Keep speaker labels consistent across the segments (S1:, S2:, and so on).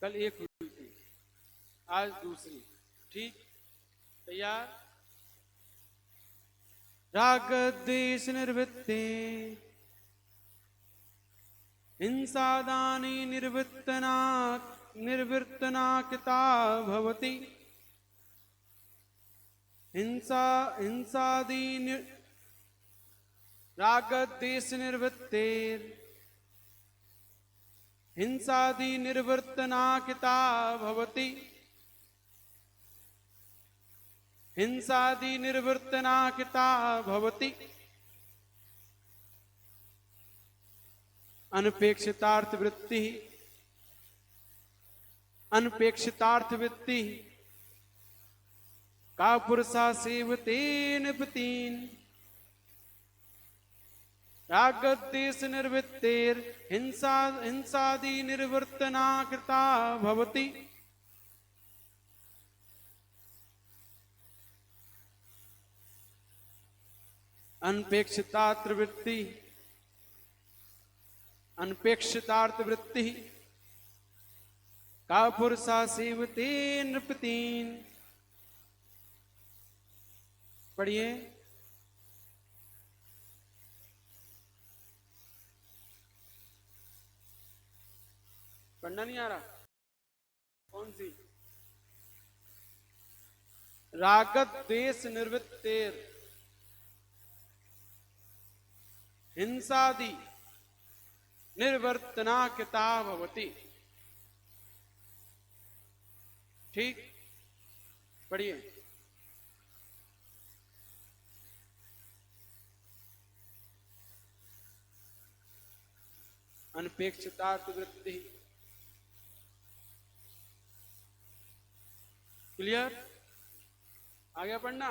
S1: कल एक हुई थी, आज दूसरी। ठीक, तैयार। राग द्वेष निर्वृत्ते हिंसादानी निर्वृत्तना कृता भवति। हिंसादि राग द्वेष निर्वृत्तेर हिंसादि निर्वर्तना कृता भवति। हिंसादि निर्वर्तना कृता भवति। अनपेक्षितार्थ वृत्ति का पुरुषा सेवते नृपतीन। राग द्वेष निर्वृत्तेर हिंसादि निर्वर्तना कृता भवति। अनपेक्षितार्थ वृत्ति का पुरुषा सेवते नृपतीन। पढ़िए। पढ़ना नहीं आ रहा? कौन सी? रागत द्वेष निर्वृत्तेर हिंसादि निर्वर्तना कृता भवति। ठीक, पढ़िए। अनपेक्षितार्थ वृत्ति। क्लियर? आगे पढ़ना।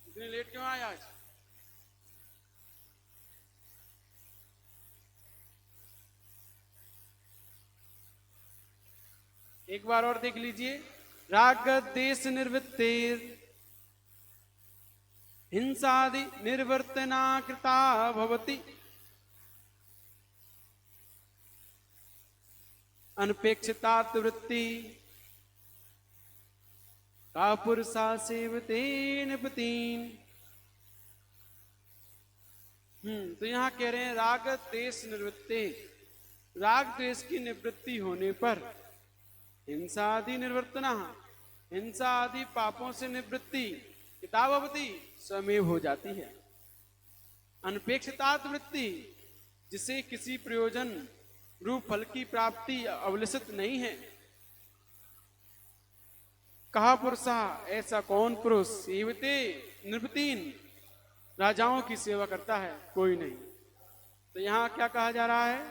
S1: इतनी लेट क्यों आए आज? एक बार और देख लीजिए। राग द्वेष निर्वृत्तेर हिंसादि निर्वर्तना कृता भवति। अनपेक्षितार्थ वृत्ति का पुरुषा सेवते नृपतीन। तो यहां कह रहे हैं राग द्वेष निवृत्ते, राग द्वेष की निवृत्ति होने पर हिंसा आदि निर्वर्तना, हिंसा आदि पापों से निवृत्ति किताबवती स्वमेव हो जाती है। अनपेक्षितार्थ वृत्ति, जिसे किसी प्रयोजन रूप फल की प्राप्ति अवलसित नहीं है। कहा पुरुषा, ऐसा कौन पुरुष सेवते नृपतीन, राजाओं की सेवा करता है? कोई नहीं। तो यहां क्या कहा जा रहा है?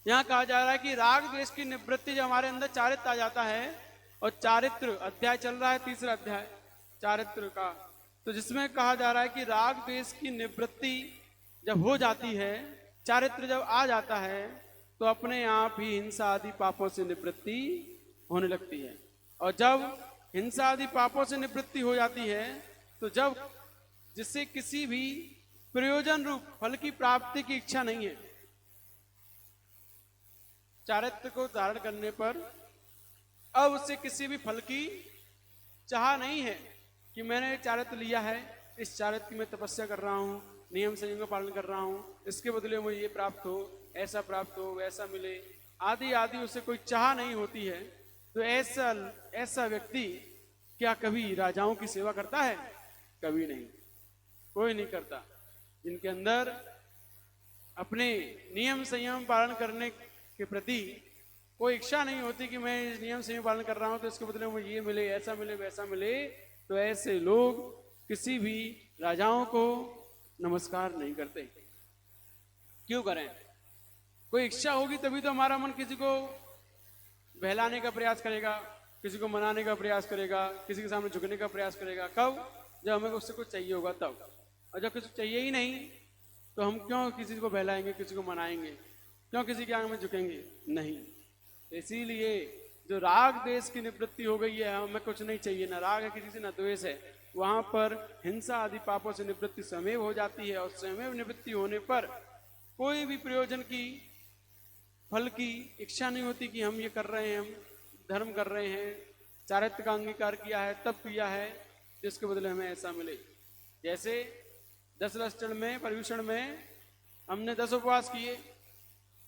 S1: यहां कहा जा रहा है कि राग द्वेष की निवृत्ति जब हमारे अंदर चारित्र आ जाता है, और चारित्र अध्याय चल रहा है, तीसरा अध्याय चारित्र का, तो जिसमें कहा जा रहा है कि राग द्वेष की निवृत्ति जब हो जाती है, चारित्र जब आ जाता है, तो अपने आप ही हिंसा आदि पापों से निवृत्ति होने लगती है। और जब हिंसा आदि पापों से निवृत्ति हो जाती है, तो जब जिससे किसी भी प्रयोजन रूप फल की प्राप्ति की इच्छा नहीं है, चारित्र को धारण करने पर अब उससे किसी भी फल की चाह नहीं है कि मैंने चारित्र लिया है, इस चारित्र की मैं तपस्या कर रहा हूँ, नियम संयम का पालन कर रहा हूँ, इसके बदले मुझे ये प्राप्त हो, ऐसा प्राप्त हो, वैसा मिले, आदि आदि उसे कोई चाह नहीं होती है। तो ऐसा व्यक्ति क्या कभी राजाओं की सेवा करता है? कभी नहीं, कोई नहीं करता। जिनके अंदर अपने नियम संयम पालन करने के प्रति कोई इच्छा नहीं होती कि मैं इस नियम संयम पालन कर रहा हूं तो इसके बदले मुझे ये मिले, ऐसा मिले, वैसा मिले, तो ऐसे लोग किसी भी राजाओं को नमस्कार नहीं करते। क्यों करें? कोई इच्छा होगी तभी तो हमारा मन किसी को बहलाने का प्रयास करेगा, किसी को मनाने का प्रयास करेगा, किसी के सामने झुकने का प्रयास करेगा। कब? जब हमें उससे कुछ चाहिए होगा तब। और जब कुछ चाहिए ही नहीं तो हम क्यों किसी को बहलाएंगे, किसी को मनाएंगे, क्यों किसी के आगे में झुकेंगे? नहीं। इसीलिए जो राग द्वेष की निवृत्ति हो गई है, हमें कुछ नहीं चाहिए, ना राग है किसी से, ना द्वेष है, वहां पर हिंसा आदि पापों से निवृत्ति स्वयं हो जाती है। और स्वयं निवृत्ति होने पर कोई भी प्रयोजन की, फल की इच्छा नहीं होती कि हम ये कर रहे हैं, हम धर्म कर रहे हैं, चारित्र का अंगीकार किया है, तब किया है जिसके बदले हमें ऐसा मिले। जैसे 10 लक्षण में, पर्यूषण में हमने 10 उपवास किए,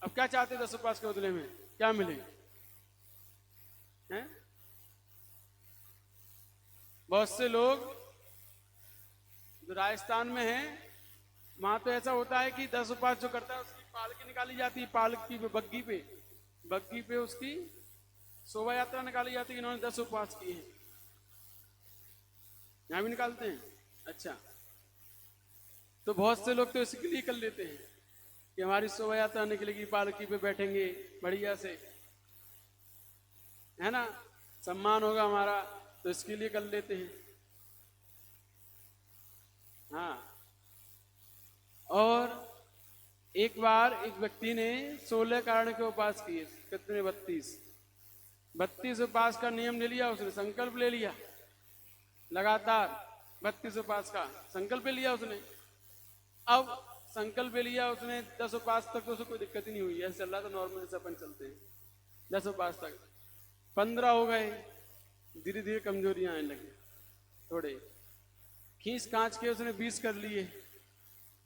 S1: अब क्या चाहते 10 उपवास के बदले में क्या मिले हैं? बहुत से लोग जो राजस्थान में हैं, वहां तो ऐसा होता है कि 10 उपवास जो करता है उसकी पालकी निकाली जाती है, पालकी पे, बग्गी पे उसकी शोभा यात्रा निकाली जाती है। इन्होंने 10 उपवास किए हैं, यहां भी निकालते हैं। अच्छा, तो बहुत से लोग तो इसके लिए कर लेते हैं कि हमारी शोभा यात्रा निकलेगी, पालकी पे बैठेंगे बढ़िया से, है ना, सम्मान होगा हमारा, तो इसके लिए कर लेते हैं। हाँ, और एक बार एक व्यक्ति ने 16 कारण के उपवास किए, कितने? 32 उपवास का नियम ले लिया उसने, संकल्प ले लिया, लगातार 32 उपवास का संकल्प ले लिया उसने। अब संकल्प ले लिया उसने 10 उपवास तक, तो उसे कोई दिक्कत ही नहीं हुई, ऐसे चल रहा था नॉर्मल जैसे अपन चलते हैं। 10 उपवास तक 15 हो गए, धीरे धीरे कमजोरियां आने लगी, थोड़े खींच कांच के उसने 20 कर लिए,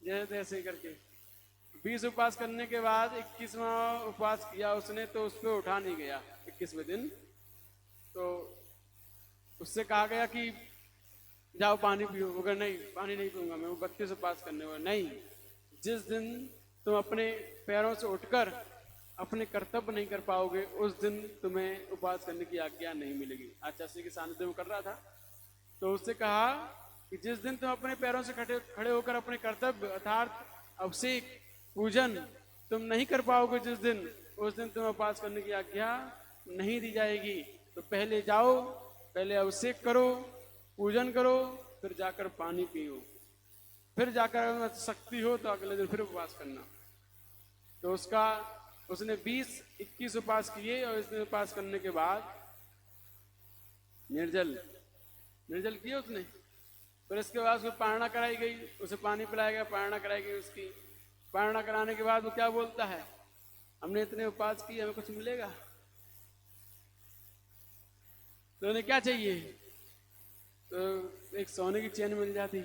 S1: जैसे तैसे करके 20 उपवास करने के बाद 21वां उपवास किया उसने, तो उस पर उठा नहीं गया 21वें दिन। तो उससे कहा गया कि जाओ पानी पियो, वो कहा नहीं पानी नहीं पीऊंगा मैं, वो 32 उपवास करने वाला नहीं। जिस दिन तुम अपने पैरों से उठकर अपने कर्तव्य नहीं कर पाओगे, उस दिन तुम्हें उपवास करने की आज्ञा नहीं मिलेगी। आचार्य के सानिध्य में कर रहा था, तो उससे कहा कि जिस दिन तुम अपने पैरों से खड़े होकर अपने कर्तव्य अर्थात अभिषेक पूजन तुम नहीं कर पाओगे, जिस दिन, उस दिन तुम्हें उपवास करने की आज्ञा नहीं दी जाएगी। तो पहले जाओ, पहले अभिषेक करो, पूजन करो, फिर जाकर पानी पियो, फिर जाकर शक्ति हो तो अगले दिन फिर उपवास करना। तो उसने 20-21 उपवास किए, और इसने उपवास करने के बाद निर्जल किए उसने। फिर इसके बाद उसको पारणा कराई गई, उसे पानी पिलाया गया, पारणा कराई गई उसकी। पारणा कराने के बाद वो क्या बोलता है, हमने इतने उपवास किए, हमें कुछ मिलेगा? तो उन्हें क्या चाहिए? तो एक सोने की चेन मिल जाती।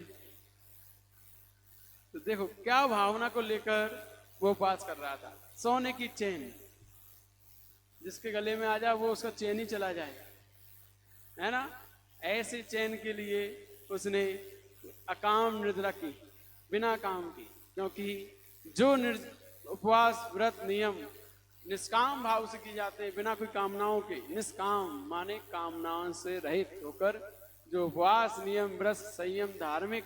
S1: तो देखो क्या भावना को लेकर वो उपवास कर रहा था। सोने की चेन, जिसके गले में आ जाए वो उसका चेन ही चला जाए, है ना, ऐसे चैन के लिए उसने अकाम निर्जरा की, बिना काम की। क्योंकि जो उपवास व्रत नियम निष्काम भाव से किए जाते हैं, बिना कोई कामनाओं के, निष्काम माने कामनाओं से रहित होकर जो उपवास नियम व्रत संयम धार्मिक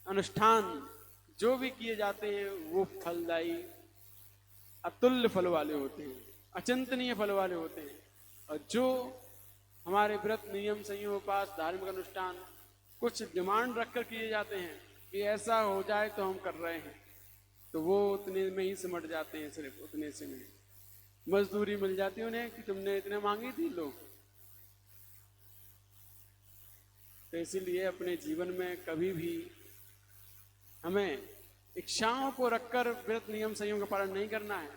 S1: अनुष्ठान जो भी किए जाते हैं, वो फलदायी अतुल्य फल वाले होते हैं, अचिंतनीय फल वाले होते हैं। और जो हमारे व्रत नियम संयम उपास धार्मिक अनुष्ठान कुछ डिमांड रखकर किए जाते हैं कि ऐसा हो जाए तो हम कर रहे हैं, तो वो उतने में ही सिमट जाते हैं, सिर्फ उतने से में मजदूरी मिल जाती है उन्हें कि तुमने इतने मांगी थी लोग। तो इसीलिए अपने जीवन में कभी भी हमें इच्छाओं को रखकर व्रत नियम संयम का पालन नहीं करना है।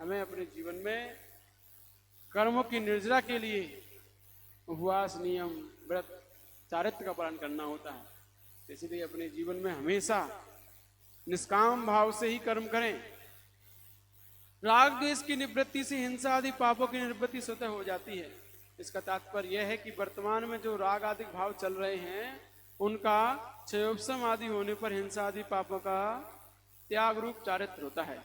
S1: हमें अपने जीवन में कर्मों की निर्जरा के लिए उपवास नियम व्रत चारित्र का पालन करना होता है। इसलिए अपने जीवन में हमेशा निष्काम भाव से ही कर्म करें। राग द्वेष की निवृत्ति से हिंसा आदि पापों की निवृत्ति स्वतः हो जाती है। इसका तात्पर्य यह है कि वर्तमान में जो राग आदि भाव चल रहे हैं, उनका क्षयोपशम आदि होने पर हिंसा आदि पापों का त्याग रूप चारित्र होता है।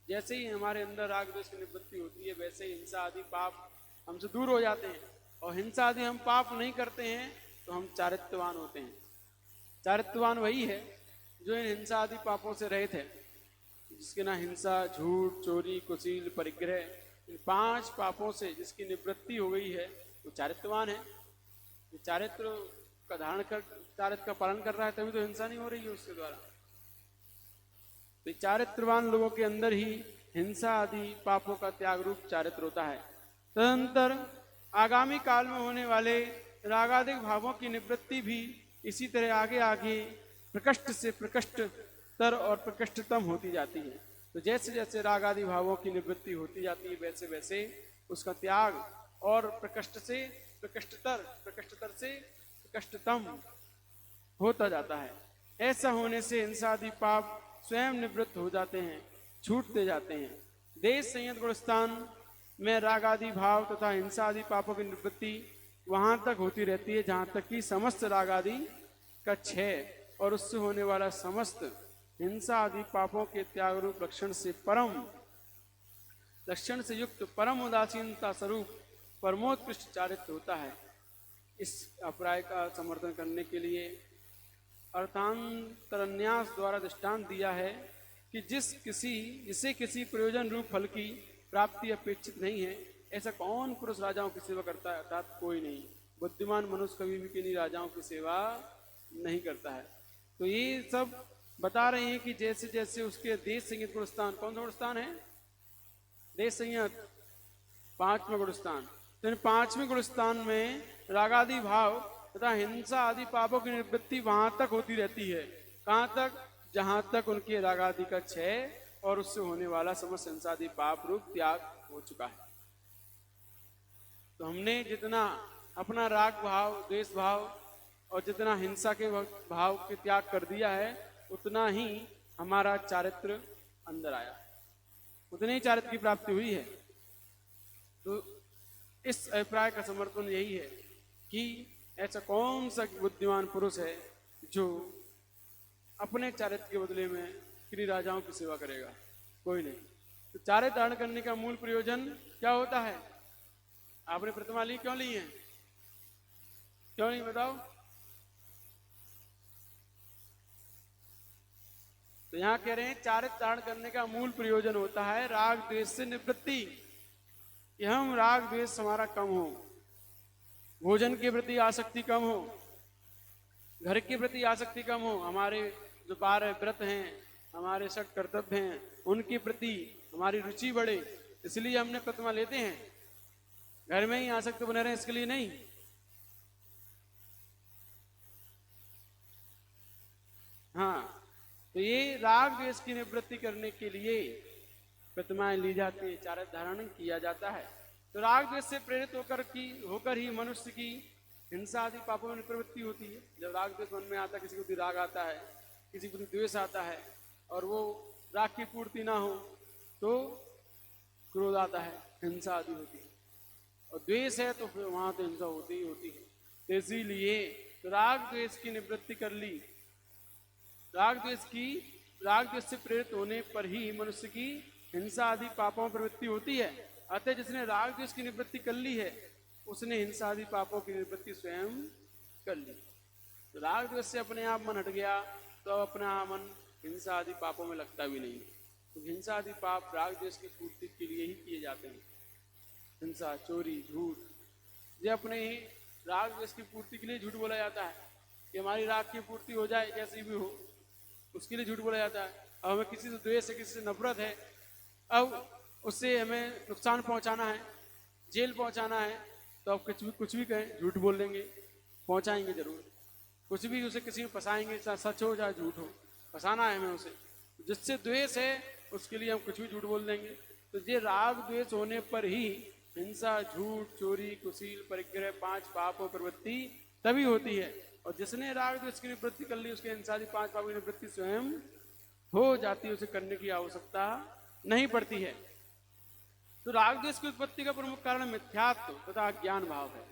S1: जैसे ही हमारे अंदर राग द्वेष की निवृत्ति होती है, वैसे ही हिंसा आदि पाप हमसे दूर हो जाते हैं। और हिंसा आदि हम पाप नहीं करते हैं तो हम चारित्रवान होते हैं। चारित्रवान वही है जो इन हिंसा आदि पापों से रहित है, जिसके ना हिंसा, झूठ, चोरी, कुशील, परिग्रह, इन 5 पापों से जिसकी निवृत्ति हो गई है, वो चारित्रवान है। चारित्र का धारण कर, चारित्र का पालन कर रहा है, तभी तो हिंसा नहीं हो रही है उसके द्वारा। तो चारित्रवान लोगों के अंदर ही हिंसा आदि पापों का त्याग रूप चारित्र होता है। तदनंतर आगामी काल में होने वाले रागादिक भावों की निवृत्ति भी इसी तरह आगे आगे प्रकृष्ट से प्रकृष्टतर और प्रकृष्टतम होती जाती है। तो जैसे जैसे राग आदि भावों की निवृत्ति होती जाती है वैसे वैसे उसका त्याग और प्रकृष्ट से प्रकृष्टतर, प्रकृष्टतर से प्रकृष्टतम होता जाता है। ऐसा होने से हिंसा आदि पाप स्वयं निवृत्त हो जाते हैं, छूटते जाते हैं। देश संयत गुणस्थान में राग आदि भाव तथा हिंसा आदि पापों की निवृत्ति वहां तक होती रहती है जहां तक कि समस्त राग आदि का क्षय और उससे होने वाला समस्त हिंसा आदि पापों के त्याग रूप लक्षण से युक्त परम उदासीनता स्वरूप परमोत्कृष्ट चारित्र होता है। इस अभिप्राय का समर्थन करने के लिए अर्थांतरन्यास द्वारा दृष्टांत दिया है कि जिसे किसी प्रयोजन रूप फल की प्राप्ति अपेक्षित नहीं है, ऐसा कौन पुरुष राजाओं की सेवा करता है? अर्थात कोई नहीं। बुद्धिमान मनुष्य कभी भी किन्हीं राजाओं की सेवा नहीं करता है। तो ये सब बता रहे हैं कि जैसे जैसे उसके देश संयत गुणस्थान, कौन सा गुणस्थान है? देश संयत, 5वां गुणस्थान। तो इन 5वें गुणस्थान में रागादि भाव तथा हिंसा आदि पापों की निवृत्ति वहां तक होती रहती है। कहां तक? जहां तक उनके रागादि का क्षय और उससे होने वाला समस्त हिंसा आदि पाप रूप त्याग हो चुका है। तो हमने जितना अपना राग भाव, द्वेष भाव और जितना हिंसा के भाव के त्याग कर दिया है, उतना ही हमारा चारित्र अंदर आया, उतने ही चारित्र की प्राप्ति हुई है। तो इस अभिप्राय का समर्थन यही है कि ऐसा कौन सा बुद्धिमान पुरुष है जो अपने चारित्र के बदले में किन्हीं राजाओं की सेवा करेगा? कोई नहीं। तो चारित्र धारण करने का मूल प्रयोजन क्या होता है? आपने प्रतिमा ली, क्यों ली है? क्यों नहीं बताओ? तो यहां कह रहे हैं चारित्र धारण करने का मूल प्रयोजन होता है राग द्वेष से निवृत्ति, कि हम राग द्वेष हमारा कम हो, भोजन के प्रति आसक्ति कम हो, घर के प्रति आसक्ति कम हो, हमारे जो 12 व्रत हैं, हमारे षट कर्तव्य हैं, उनके प्रति हमारी रुचि बढ़े। इसलिए हमने प्रतिमा लेते हैं। घर में ही आसक्त बने रहे इसके लिए नहीं। हाँ, तो ये राग द्वेष की निवृत्ति करने के लिए प्रतिमाएं ली जाती है, चारित्र धारण किया जाता है। तो राग द्वेष से प्रेरित होकर ही मनुष्य की हिंसा आदि पापों में प्रवृत्ति होती है। जब राग द्वेष मन में आता है, किसी को भी राग आता है, किसी को भी द्वेष आता है और वो राग की पूर्ति ना हो तो क्रोध आता है, हिंसा आदि होती है। और द्वेष है तो फिर वहां तो हिंसा होती ही होती है। तो इसीलिए राग द्वेष की निवृत्ति कर ली। राग द्वेष से प्रेरित होने पर ही मनुष्य की हिंसा आदि पापों में प्रवृत्ति होती है। अतः जिसने राग द्वेष की निवृत्ति कर ली है, उसने हिंसा आदि पापों की निवृत्ति स्वयं कर ली। तो राग द्वेष से अपने आप मन हट गया तो अपना मन हिंसा आदि पापों में लगता भी नहीं। तो हिंसा आदि पाप राग द्वेष की पूर्ति के लिए ही किए जाते हैं। हिंसा, चोरी, झूठ, ये अपने ही राग द्वेष की पूर्ति के लिए झूठ बोला जाता है कि हमारी राग की पूर्ति हो जाए, कैसी भी हो, उसके लिए झूठ बोला जाता है। अब हमें किसी से द्वेष है, किसी से नफरत है, अब उससे हमें नुकसान पहुंचाना है, जेल पहुंचाना है, तो अब कुछ भी कहें, झूठ बोल देंगे, पहुंचाएंगे जरूर। कुछ भी उसे किसी में फंसाएंगे, चाहे सच हो चाहे झूठ हो, फंसाना है हमें उसे। जिससे द्वेष है उसके लिए हम कुछ भी झूठ बोल देंगे। तो ये राग द्वेष होने पर ही हिंसा, झूठ, चोरी, कुशील, परिग्रह, 5 पापों प्रवृत्ति तभी होती है। और जिसने राग द्वेष की निवृत्ति कर ली, उसके हिंसा आदि 5 पापों की निवृत्ति स्वयं हो जाती है, उसे करने की आवश्यकता नहीं पड़ती है। तो राग द्वेष की उत्पत्ति का प्रमुख कारण मिथ्यात्व तथा अज्ञान भाव है।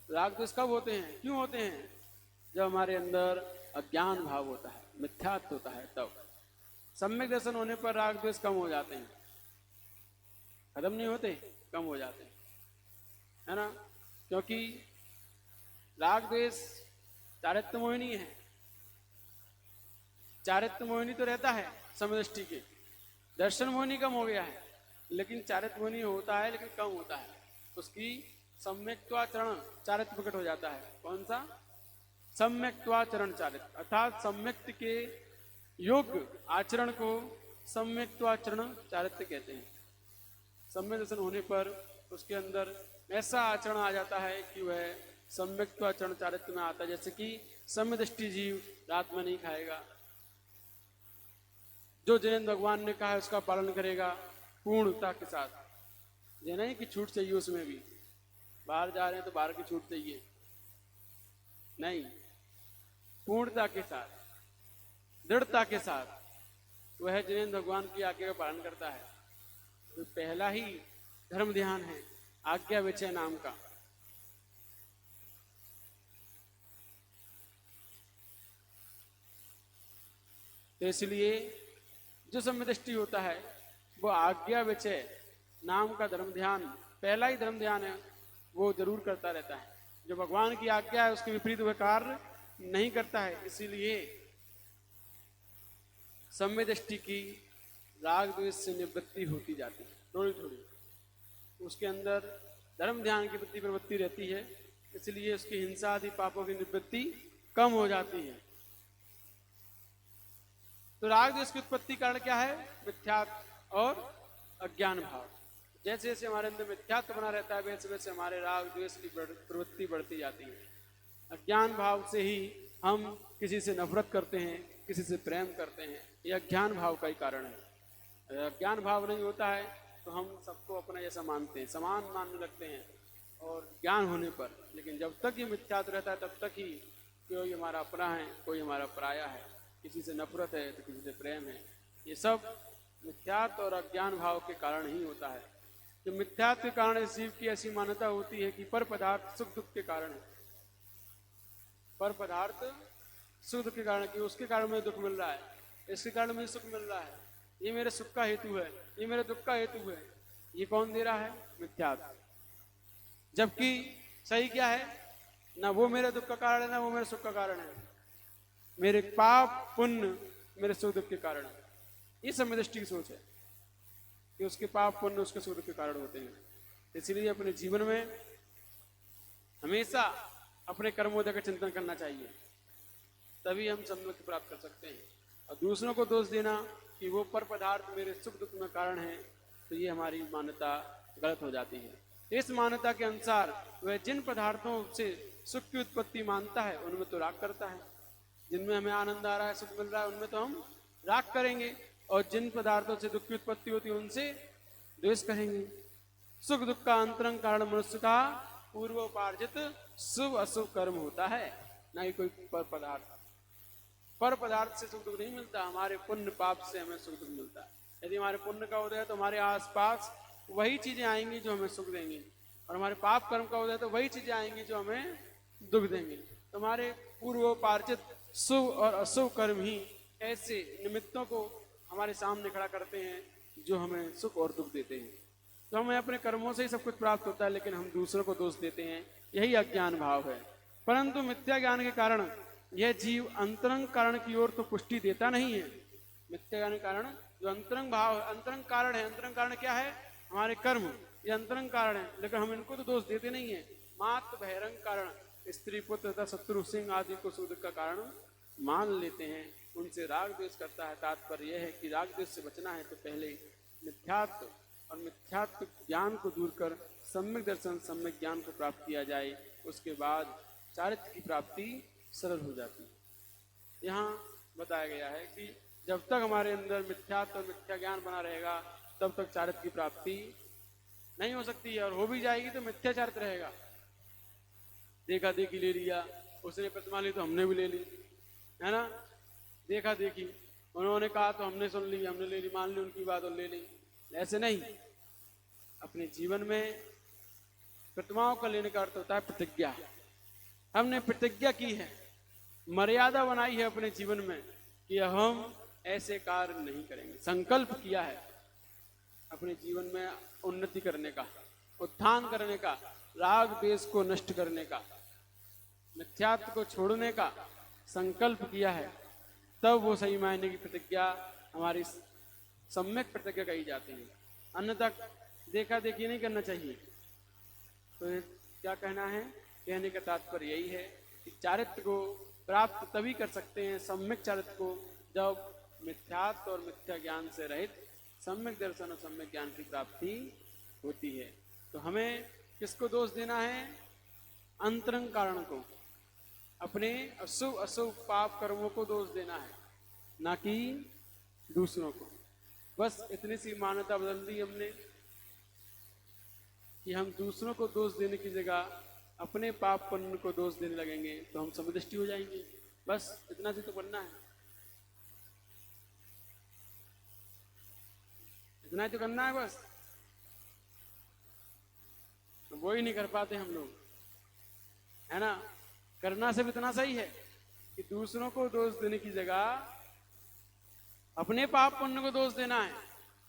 S1: राग द्वेष कब होते हैं, क्यों होते हैं? जब हमारे अंदर अज्ञान भाव होता है, मिथ्यात्व होता है, तब। सम्यक दर्शन होने पर राग द्वेष कम हो जाते हैं, खत्म नहीं होते, कम हो जाते हैं, है ना? क्योंकि राग द्वेष चारित्र मोहिनी है। चारित्र मोहिनी तो रहता है समदृष्टि के, दर्शन मोहिनी कम हो गया है, लेकिन चारित्र मोहिनी होता है लेकिन कम होता है। उसकी सम्यक्त्वाचरण चारित्र प्रकट हो जाता है। कौन सा? सम्यक्त्वाचरण चारित्र, अर्थात सम्यक्त के योग्य आचरण को सम्यक्त्वाचरण चारित्र कहते हैं। सम्यक दर्शन होने पर उसके अंदर ऐसा आचरण आ जाता है कि वह सम्यक्त्वाचरण चारित्र में आता है। जैसे कि सम्यदृष्टि जीव रात में नहीं खाएगा, जो जिनेंद्र भगवान ने कहा है उसका पालन करेगा पूर्णता के साथ। ये नहीं कि छूट चाहिए उसमें भी, बाहर जा रहे हैं तो बाहर की छूट चाहिए, नहीं, पूर्णता के साथ, दृढ़ता के साथ वह जिनेंद्र भगवान की आज्ञा का पालन करता है। तो पहला ही धर्म ध्यान है आज्ञा विचय नाम का। तो इसलिए जो सम्य दृष्टि होता है वो आज्ञा विचय नाम का धर्म ध्यान, पहला ही धर्म ध्यान है, वो जरूर करता रहता है। जो भगवान की आज्ञा है उसके विपरीत वह कार्य नहीं करता है। इसीलिए सम्य दृष्टि की राग द्वेष से निवृत्ति होती जाती है थोड़ी थोड़ी, उसके अंदर धर्म ध्यान की प्रति प्रवृत्ति रहती है, इसलिए उसकी हिंसा आदि पापों की निवृत्ति कम हो जाती है। तो राग द्वेष की उत्पत्ति कारण क्या है? मिथ्यात्व और अज्ञान भाव। जैसे जैसे हमारे अंदर मिथ्यात्व बना रहता है वैसे वैसे हमारे राग द्वेष की प्रवृत्ति बढ़ती जाती है। अज्ञान भाव से ही हम किसी से नफरत करते हैं, किसी से प्रेम करते हैं, यह अज्ञान भाव का ही कारण है। अगर अज्ञान भाव नहीं होता है तो हम सबको अपना जैसा मानते हैं, समान मानने लगते हैं और ज्ञान होने पर, लेकिन जब तक ये मिथ्यात्व रहता है तब तक ही कोई हमारा अपना है, कोई हमारा पराया है, किसी से नफरत है तो किसी से प्रेम है। ये सब मिथ्यात्व और अज्ञान भाव के कारण ही होता है। तो मिथ्यात्व के कारण इस जीव की ऐसी मान्यता होती है कि पर पदार्थ सुख दुख के कारण है, पर पदार्थ सुख दुख के कारण, कि उसके कारण मुझे दुख मिल रहा है, इसके कारण मुझे सुख मिल रहा है, ये मेरे सुख का हेतु है, ये मेरे दुख का हेतु है। ये कौन दे रहा है? मिथ्यात्व। जबकि सही क्या है? ना वो मेरे दुख का कारण है ना वो मेरे सुख का कारण है, मेरे पाप पुण्य मेरे सुख दुख के कारण है। ये सम्य दृष्टि की सोच है कि उसके पाप पुण्य उसके सुख दुख के कारण होते हैं। इसलिए अपने जीवन में हमेशा अपने कर्मोदय का चिंतन करना चाहिए, तभी हम सम्यक प्राप्त कर सकते हैं। और दूसरों को दोष देना कि वो पर पदार्थ मेरे सुख दुख में कारण है, तो ये हमारी मान्यता गलत हो जाती है। इस मान्यता के अनुसार वह जिन पदार्थों से सुख की उत्पत्ति मानता है उनमें तो राग करता है, जिनमें हमें आनंद आ रहा है, सुख मिल रहा है, उनमें तो हम राग करेंगे, और जिन पदार्थों से दुख की उत्पत्ति होती है उनसे द्वेष करेंगे। सुख दुख का अंतरंग कारण मनुष्य का पूर्वोपार्जित शुभ अशुभ कर्म होता है, ना ही कोई पर पदार्थ। पर पदार्थ से सुख दुख नहीं मिलता, हमारे पुण्य पाप से हमें सुख दुख मिलता है। यदि हमारे पुण्य का उदय है तो हमारे आसपास वही चीजें आएंगी जो हमें सुख देंगी, और हमारे पाप कर्म का उदय है तो वही चीजें आएंगी जो हमें दुख देंगी। तो हमारे पूर्वोपार्जित शुभ और अशुभ कर्म ही ऐसे निमित्तों को हमारे सामने खड़ा करते हैं जो हमें सुख और दुख देते हैं। तो हमें अपने कर्मों से ही सब कुछ प्राप्त होता है, लेकिन हम दूसरों को दोष देते हैं, यही अज्ञान भाव है। परंतु मिथ्या ज्ञान के कारण यह जीव अंतरंग कारण की ओर तो पुष्टि देता नहीं है। मिथ्या ज्ञान के कारण जो अंतरंग भाव है, अंतरंग कारण है, अंतरंग कारण क्या है? हमारे कर्म, ये अंतरंग कारण है, लेकिन हम इनको तो दोष देते नहीं है। मात्र बहिरंग कारण स्त्री पुत्र तथा शत्रु सिंह आदि को सुख दुख का कारण मान लेते हैं, उनसे राग द्वेष करता है। तात्पर्य यह है कि राग द्वेष से बचना है तो पहले मिथ्यात्व और मिथ्यात्व ज्ञान को दूर कर सम्यक दर्शन सम्यक ज्ञान को प्राप्त किया जाए, उसके बाद चारित्र की प्राप्ति सरल हो जाती है। यहाँ बताया गया है कि जब तक हमारे अंदर मिथ्यात्व और मिथ्या ज्ञान बना रहेगा तब तक चारित्र की प्राप्ति नहीं हो सकती है, और हो भी जाएगी तो मिथ्या चारित्र रहेगा। देखा देखी ले लिया, उसने प्रतिमा ली तो हमने भी ले ली, है ना, देखा देखी, उन्होंने कहा तो हमने सुन ली, हमने ले ली, मान ली उनकी बात और ले ली। ऐसे नहीं, अपने जीवन में प्रतिमाओं का लेने का अर्थ होता है प्रतिज्ञा। हमने प्रतिज्ञा की है, मर्यादा बनाई है अपने जीवन में कि हम ऐसे कार्य नहीं करेंगे। संकल्प किया है अपने जीवन में उन्नति करने का, उत्थान करने का, राग द्वेष को नष्ट करने का, मिथ्यात्व को छोड़ने का संकल्प किया है, तब वो सही मायने की प्रतिज्ञा हमारी सम्यक प्रतिज्ञा कही जाती है। अन्यथा देखा देखी नहीं करना चाहिए। तो क्या कहना है? कहने का तात्पर्य यही है कि चारित्र को प्राप्त तभी कर सकते हैं, सम्यक चारित्र को, जब मिथ्यात्व और मिथ्या ज्ञान से रहित सम्यक दर्शन और सम्यक ज्ञान की प्राप्ति होती है। तो हमें किसको दोष देना है? अंतरंग कारण को, अपने अशुभ अशुभ पाप कर्मों को दोष देना है, ना कि दूसरों को। बस इतनी सी मान्यता बदल दी हमने कि हम दूसरों को दोष देने की जगह अपने पाप पुण्य को दोष देने लगेंगे तो हम समदृष्टि हो जाएंगे। बस इतना सी तो बनना है, इतना ही तो करना है बस। तो वो ही नहीं कर पाते हम लोग, है ना। करना सिर्फ इतना सही है कि दूसरों को दोष देने की जगह अपने पाप पुण्य को दोष देना है।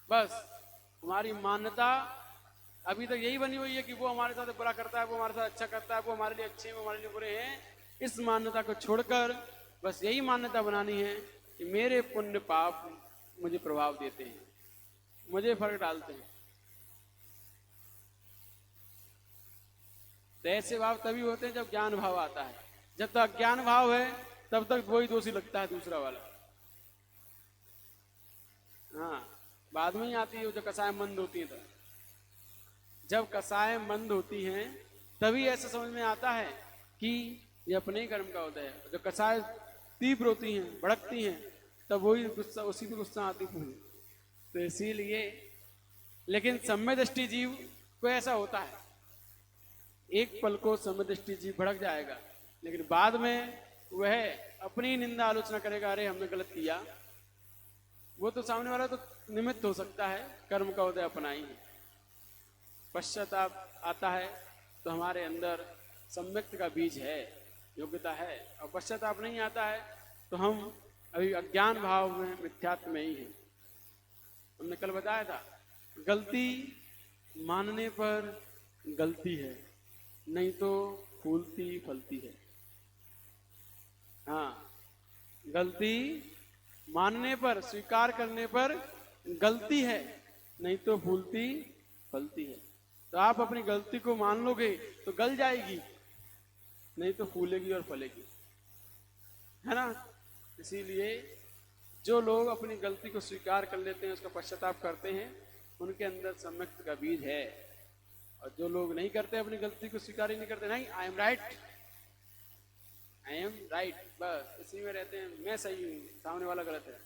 S1: बस हमारी मान्यता अभी तक यही बनी हुई है कि वो हमारे साथ बुरा करता है, वो हमारे साथ अच्छा करता है, वो हमारे लिए अच्छे हैं, वो हमारे लिए बुरे हैं। इस मान्यता को छोड़कर बस यही मान्यता बनानी है कि मेरे पुण्य पाप मुझे प्रभाव देते हैं, मुझे फर्क डालते हैं। तो ऐसे भाव तभी होते हैं जब ज्ञान भाव आता है। जब तक अज्ञान भाव है तब तक वही दोषी लगता है दूसरा वाला। हाँ, बाद में ही आती है जब कसाय मंद होती है। तो जब कसाय मंद होती हैं तभी ऐसा समझ में आता है कि ये अपने ही कर्म का होता है। जब कसाय तीव्र होती हैं, भड़कती हैं, तब वही गुस्सा, उसी पे गुस्सा आती है। तो इसीलिए, लेकिन सम्यदृष्टि जीव को ऐसा होता है, एक पल को सम्यदृष्टि जीव भड़क जाएगा, लेकिन बाद में वह अपनी निंदा आलोचना करेगा, अरे हमने गलत किया। वो तो सामने वाला तो निमित्त हो सकता है, कर्म का उदय अपना ही है। पश्चाताप आता है तो हमारे अंदर सम्यक्त का बीज है, योग्यता है। और पश्चाताप नहीं आता है तो हम अभी अज्ञान भाव में, मिथ्यात्व में ही हैं। हमने कल बताया था, गलती मानने पर गलती है, नहीं तो फूलती फलती है। हाँ, गलती मानने पर, स्वीकार करने पर गलती है, नहीं तो फूलती फलती है। तो आप अपनी गलती को मान लोगे तो गल जाएगी, नहीं तो फूलेगी और फलेगी, है ना। इसीलिए जो लोग अपनी गलती को स्वीकार कर लेते हैं, उसका पश्चाताप करते हैं, उनके अंदर सम्यक्त का बीज है। और जो लोग नहीं करते, अपनी गलती को स्वीकार ही नहीं करते, नहीं I am right, I am right, बस इसी में रहते हैं, मैं सही हूँ, सामने वाला गलत है,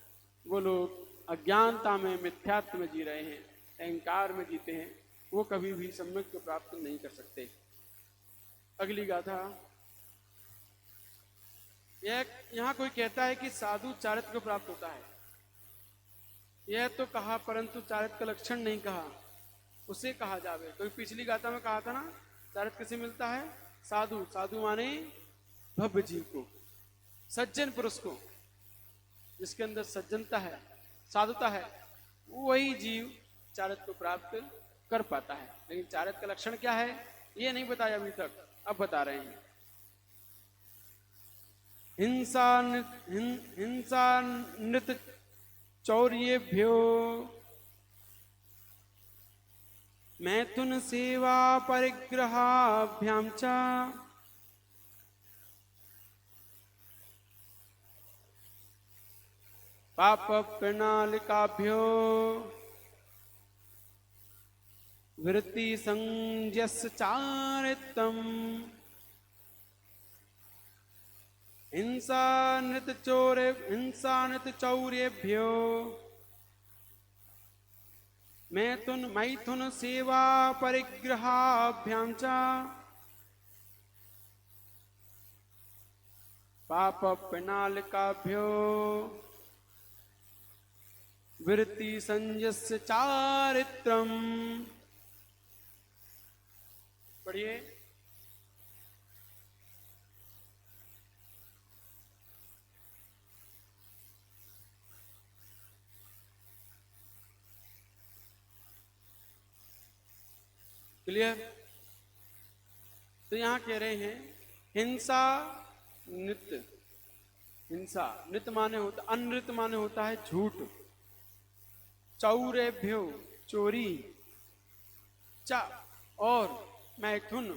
S1: वो लोग अज्ञानता में, मिथ्यात्व में जी रहे हैं, अहंकार में जीते हैं। वो कभी भी सम्यक को प्राप्त नहीं कर सकते। अगली गाथा, यहाँ कोई कहता है कि साधु चारित्र को प्राप्त होता है। यह तो कहा, परंतु चारित्र का लक्षण नहीं कहा, उसे कहा जावे। तो पिछली गाथा में कहा था ना, चारित्र किसे मिलता है? साधु। साधु माने भव्य जीव को, सज्जन पुरुष को, जिसके अंदर सज्जनता है, साधुता है, वही जीव चारित्र को प्राप्त कर पाता है। लेकिन चारित्र का लक्षण क्या है ये नहीं बताया अभी तक, अब बता रहे हैं। हिंसा नृत चौर्येभ्यो मैथुन सेवा परिग्रहाभ्याम च पाप प्रणालिकाभ्यो वृत्ति संज्ञस्य चारित्रम हिंसा नृत चौर्येभ्यो मैथुन सेवा परिग्रहाभ्याम च पाप प्रणालिकाभ्यो वृत्ति संज्ञस्य चारित्रम। पढ़िए। क्लियर? तो यहां कह रहे हैं हिंसा नृत्य। हिंसा नृत्य माने होता, अनृत्य माने होता है झूठ। चौरेभ्यो चोरी, च और मैथुन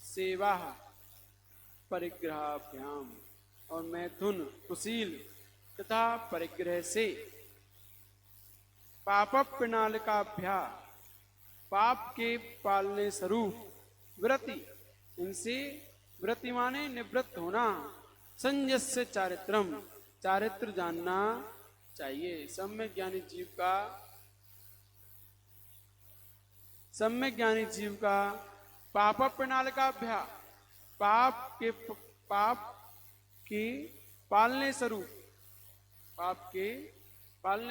S1: सेवा परिग्रहाभ्याम और मैथुन कुशील तथा परिग्रह से पाप प्रणालिकाभ्या पाप के पालने स्वरूप वृत्ति, इनसे वृत्ति माने निवृत्त होना, संयस्य चारित्रम चारित्र जानना चाहिए। सम्यक ज्ञानी जीव का पाप प्रणालिकाभ्या पाप के पालने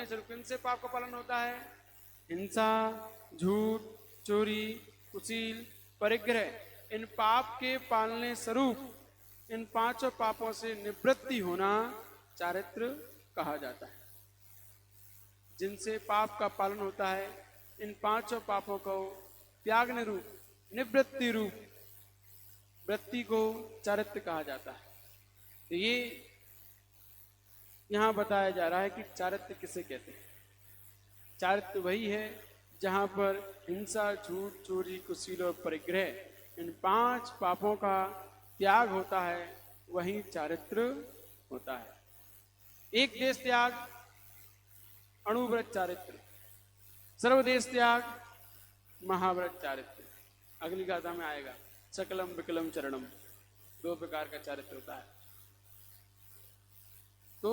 S1: स्वरूप इनसे पाप का पालन होता है। हिंसा, झूठ, चोरी, कुशील, परिग्रह, इन पाप के पालने स्वरूप इन पांचों पापों से निवृत्ति होना चारित्र कहा जाता है। जिनसे पाप का पालन होता है, इन पांचों पापों को त्यागने रूप, निवृत्ति रूप वृत्ति को चारित्र कहा जाता है। तो ये यहां बताया जा रहा है कि चारित्र किसे कहते हैं। चारित्र वही है जहां पर हिंसा, झूठ, चोरी, कुशील और परिग्रह इन पांच पापों का त्याग होता है, वही चारित्र होता है। एक देश त्याग अणुव्रत चारित्र, सर्वदेश त्याग महाव्रत चारित्र। अगली गाथा में आएगा सकलम विकलम चरणम, दो प्रकार का चारित्र होता है। तो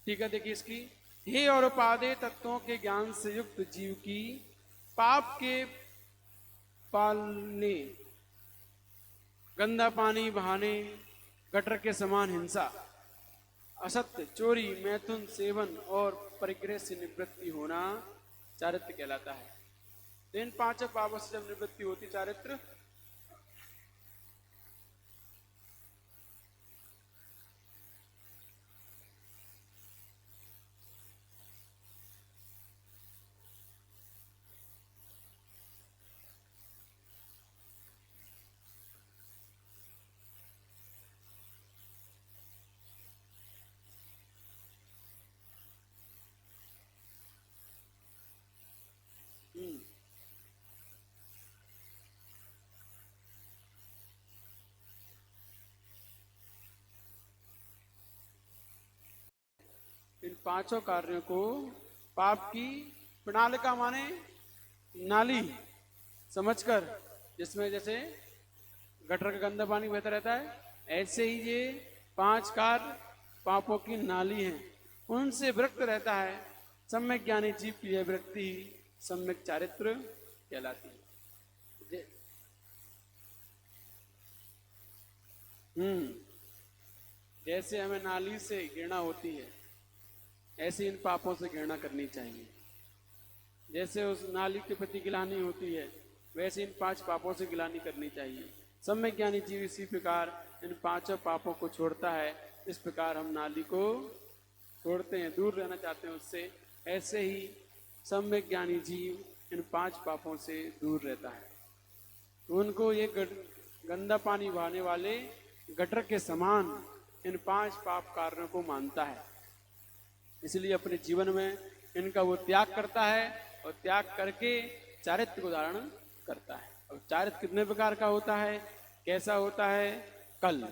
S1: ठीक है, देखिए इसकी, हे और उपादेय तत्वों के ज्ञान से युक्त जीव की पाप के पालने, गंदा पानी बहाने, गटर के समान हिंसा, असत्य, चोरी, मैथुन, सेवन और परिग्रह से निवृत्ति होना चारित्र कहलाता है। तो इन पांचों पापों से जब निवृत्ति होती चारित्र, इन पांचों कार्यों को पाप की प्रणालिका माने नाली समझकर, जिसमें जैसे गटर का गंदा पानी बहता रहता है, ऐसे ही ये पांच कार्य पापों की नाली हैं, उनसे विरक्त रहता है। सम्यक ज्ञानी जीव की यह वृत्ति सम्यक चारित्र कहलाती है। जैसे हमें नाली से घृणा होती है, ऐसे इन पापों से घृणा करनी चाहिए। जैसे उस नाली के प्रति गिलानी होती है, वैसे इन पांच पापों से गिलानी करनी चाहिए। सम्यक ज्ञानी जीव इसी प्रकार इन पांचों पापों को छोड़ता है। इस प्रकार हम नाली को छोड़ते हैं, दूर रहना चाहते हैं उससे, ऐसे ही सम्यक ज्ञानी जीव इन पांच पापों से दूर रहता है। उनको ये गंदा पानी बहाने वाले गटर के समान इन पांच पाप कार्यों को मानता है, इसलिए अपने जीवन में इनका वो त्याग करता है और त्याग करके चारित्र को धारण करता है। और चारित्र कितने प्रकार का होता है, कैसा होता है, कल